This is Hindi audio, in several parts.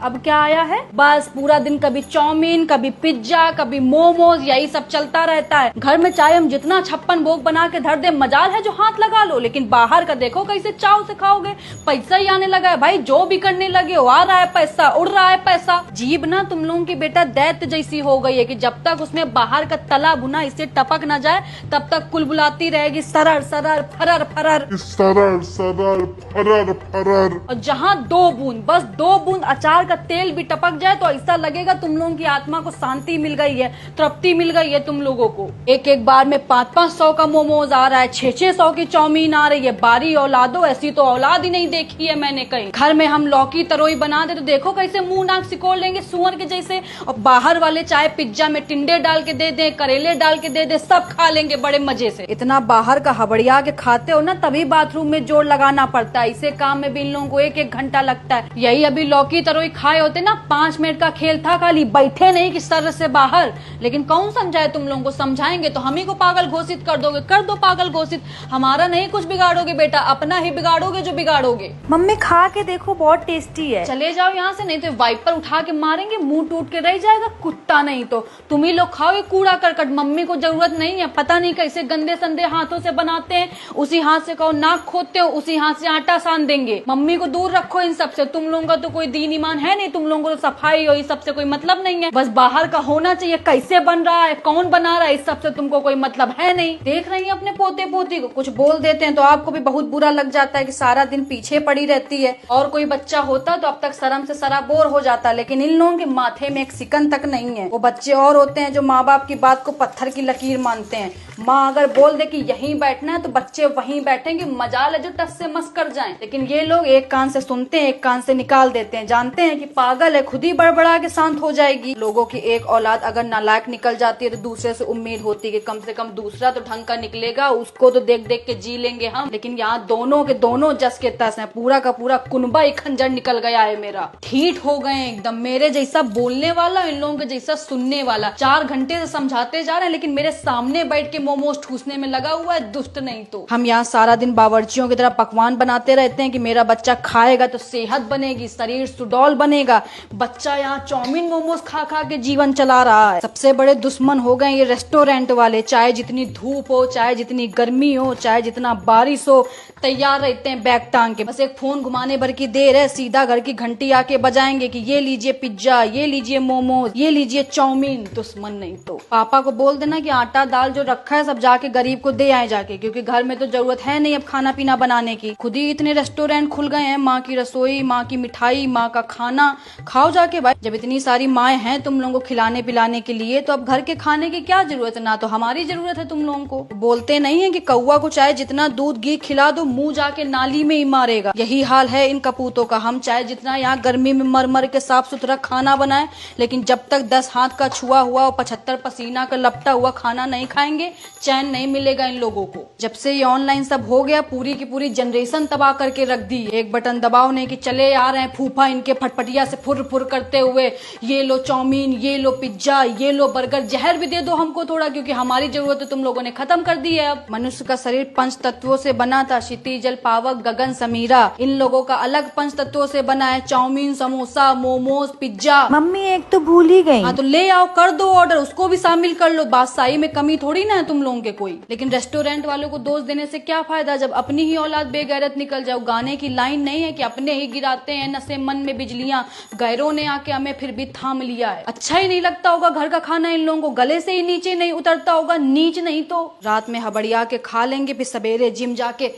अब क्या आया है, बस पूरा दिन कभी चाउमीन, कभी पिज्जा, कभी मोमोज, यही सब चलता रहता है। घर में चाहे हम जितना 56 भोग बना के धर दे, मजाल है जो हाथ लगा लो, लेकिन बाहर का देखो कैसे चाव से खाओगे। पैसा ही आने लगा है भाई, जो भी करने लगे हो, आ रहा है पैसा, उड़ रहा है पैसा। जीभ ना तुम लोगों की बेटा दैत्य जैसी हो गई है कि जब तक उसमें बाहर का तला भुना इससे टपक न जाए तब तक कुलबुलाती रहेगी सरर सरर फरर फरर सरर सरर फरर फरर। और जहाँ 2 बूंद, बस 2 बूंद अचार का तेल भी टपक जाए तो ऐसा लगेगा तुम लोगों की आत्मा को शांति मिल गई है, तृप्ति मिल गई है तुम लोगों को। एक एक बार में 500-500 का मोमोज आ रहा है, 600-600 की चाउमीन आ रही है। बारी औलादो, ऐसी तो औलाद ही नहीं देखी है मैंने कहीं। घर में हम लौकी तरोई बना दे तो देखो कैसे मुंह नाक सिकोड़ लेंगे सुअर के जैसे। और बाहर वाले चाहे पिज्जा में टिंडे डाल के दे दे, करेले डाल के दे दे, सब खा लेंगे बड़े मजे से। इतना बाहर का हबड़िया के खाते हो ना, तभी बाथरूम में जोड़ लगाना पड़ता है। इसे काम में भी इन लोगों को 1-1 घंटा लगता है। यही अभी लौकी तरोई खाए होते ना, 5 मिनट का खेल था खाली, बैठे नहीं कि सर से बाहर। लेकिन कौन समझाए तुम लोगों को, समझाएंगे तो हम ही को पागल घोषित कर दोगे। कर दो पागल घोषित, हमारा नहीं कुछ बिगाड़ोगे बेटा, अपना ही बिगाड़ोगे जो बिगाड़ोगे। मम्मी खा के देखो, बहुत टेस्टी है। चले जाओ यहाँ से, नहीं तो वाइपर उठा के मारेंगे, मुंह टूट के रह जाएगा कुत्ता। नहीं तो तुम ही लोग खाओ ये कूड़ा करकट, मम्मी को जरूरत नहीं है। पता नहीं कैसे गंदे संदे हाथों से बनाते हैं, उसी हाथ से कहो नाक खोदते हो, उसी हाथ से आटा सान देंगे। मम्मी को दूर रखो इन सब से। तुम लोगों का तो कोई दीन ईमान है नहीं, तुम लोगों को तो सफाई और इस सब से कोई मतलब नहीं है। बस बाहर का होना चाहिए, कैसे बन रहा है, कौन बना रहा है, इस सब से तुमको कोई मतलब है नहीं। देख रही है अपने पोते पोती को, कुछ बोल देते हैं तो आपको भी बहुत बुरा लग जाता है कि सारा दिन पीछे पड़ी रहती है। और कोई बच्चा होता तो अब तक शर्म से सराबोर हो जाता, लेकिन इन लोगों के माथे में एक सिकन तक नहीं है। वो बच्चे और होते हैं जो माँ बाप की बात को पत्थर की लकीर मानते हैं। माँ अगर बोल दे कि यहीं बैठना है तो बच्चे वहीं बैठेंगे, मजाल है जो टस से मस कर जाएं। लेकिन ये लोग एक कान से सुनते हैं, एक कान से निकाल देते हैं। जानते हैं कि पागल है, खुद ही बड़बड़ा के शांत हो जाएगी। लोगों की एक औलाद अगर नालायक निकल जाती है तो दूसरे से उम्मीद होती है कि कम से कम दूसरा तो ढंग का निकलेगा, उसको तो देख देख के जी लेंगे हम। लेकिन यहाँ दोनों के दोनों जस के तस है, पूरा का पूरा कुनबा ही खंजर निकल गया है मेरा। ठीठ हो गए एकदम, मेरे जैसा बोलने वाला, इन लोगों के जैसा सुनने वाला। 4 घंटे से समझाते जा रहे हैं लेकिन मेरे सामने बैठ के मोमोज ठूसने में लगा हुआ है, दुष्ट नहीं तो। हम यहाँ सारा दिन बावर्चियों की तरह पकवान बनाते रहते हैं कि मेरा बच्चा खाएगा तो सेहत बनेगी, शरीर सुडौल बनेगा। बच्चा यहाँ चाउमीन मोमोज खा खा के जीवन चला रहा है। सबसे बड़े दुश्मन हो गए ये रेस्टोरेंट वाले। चाहे जितनी धूप हो, चाहे जितनी गर्मी हो, चाहे जितना बारिश हो, तैयार रहते हैं बैग टांग के। बस एक फोन घुमाने भर की देर है, सीधा घर की घंटी आके बजाएंगे कि ये लीजिए पिज्जा, ये लीजिए मोमोज, ये लीजिए चाउमीन। दुश्मन नहीं तो। पापा को बोल देना कि आटा दाल जो रखा है सब जाके गरीब को दे आए जाके, क्योंकि घर में तो जरूरत है नहीं अब खाना पीना बनाने की। खुद ही इतने रेस्टोरेंट खुल गए हैं, माँ की रसोई, माँ की मिठाई, माँ का खाना। खाओ जाके भाई, जब इतनी सारी माएँ हैं तुम लोगों को खिलाने पिलाने के लिए, तो अब घर के खाने की क्या जरूरत है। ना तो हमारी जरूरत है तुम लोगों को। बोलते नहीं है कि कौवा को चाहे जितना दूध घी खिला दो, मुंह जाके नाली में ही मारेगा। यही हाल है इन कपूतों का। हम चाहे जितना यहाँ गर्मी में मर मर के साफ सुथरा खाना बनाए, लेकिन जब तक 10 हाथ का छुआ हुआ और 75 पसीना का लपटा हुआ खाना नहीं खाएंगे, चैन नहीं मिलेगा इन लोगों को। जब से ये ऑनलाइन सब हो गया, पूरी की पूरी जनरेशन तबाह करके रख दी। एक बटन दबाओ नहीं कि चले आ रहे हैं फूफा इनके फटफटिया से फुर फुर करते हुए, ये लो चाउमीन, ये लो पिज्जा, ये लो बर्गर। जहर भी दे दो हमको थोड़ा, क्योंकि हमारी जरूरत तुम लोगों ने खत्म कर दी है। अब मनुष्य का शरीर 5 तत्वों से बना था, क्षिति जल पावक गगन समीरा। इन लोगों का अलग 5 तत्वों से बना है, chowmein, samosa, momos, pizza. Mummy एक तो भूल ही गई। हाँ तो ले आओ, कर दो ऑर्डर, उसको भी शामिल कर लो। बादशाही में कमी थोड़ी ना है तुम लोगों के कोई। लेकिन रेस्टोरेंट वालों को दोष देने से क्या फायदा जब अपनी ही औलाद बेगैरत निकल जाओ। गाने की लाइन नहीं है कि अपने ही गिराते हैं नशे मन में बिजलियां, गैरों ने आके हमें फिर भी थाम लिया है। अच्छा ही नहीं लगता होगा घर का खाना, इन लोगों को गले से ही नीचे नहीं उतरता होगा। नीच नहीं तो रात में हबड़िया के खा लेंगे, फिर सवेरे जिम जाके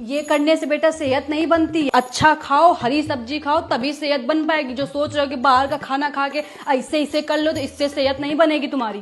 ये करने से बेटा सेहत नहीं बनती। अच्छा खाओ, हरी सब्जी खाओ, तभी सेहत बन पाएगी। जो सोच रहे हो कि बाहर का खाना खा के ऐसे कर लो तो इससे सेहत नहीं बनेगी तुम्हारी।